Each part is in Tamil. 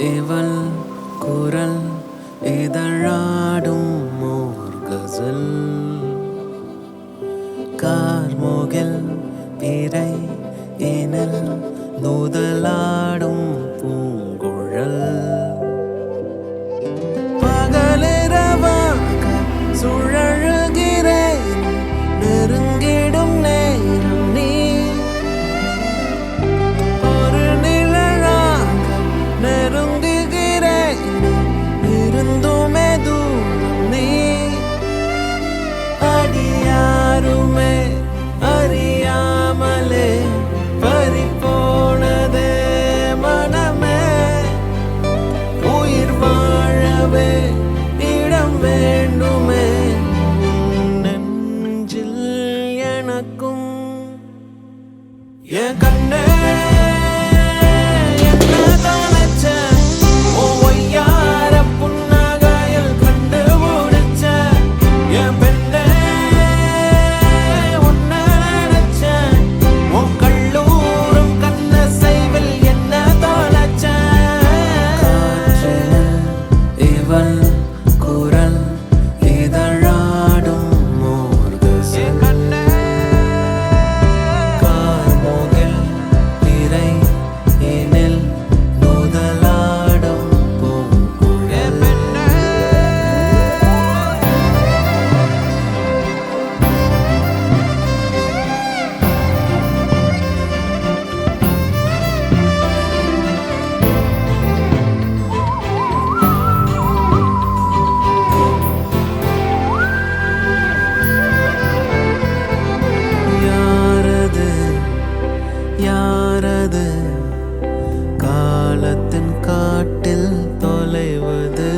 இவள் குரல் இதழாடும் ஓர் கசல் கார்முகில் பிறை இனில் நூதலாடும் பூங்குழல் பகலிரவாக சுழழுகிறேன் நெருங்கிடும் நேரம் நீ ஒரு நிழலாக நெருங்குகிறேன் இருந்துமே தூரம் நீ அடியாருமே அறியாமலே பறிபோனதே மனமே உயிர் வாழவே இடம் வேண்டுமே நெஞ்சில் எனக்கும் என் கண்ணே என்ன தொலைச்ச ஒய்யார புன்னகையில் கண்டுபிடிச்ச என் பெண்ணே உன்னை நினைச்ச உன் கல்லூரும் கண்ண செய்வில் என்ன தொலைச்ச இவள் குரல் இதழாடும் மோர்கசல் கார்முகில் பிறை இனில் நூதலாடும் பூங்குழல் யாரது யாரது காலத்தின் காட்டில் தொலைவது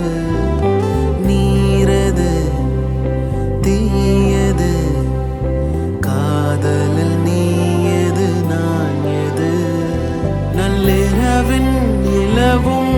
நீரது தீயது காதலில் நீயது நான் எது நள்ளிரவின் நிலவும்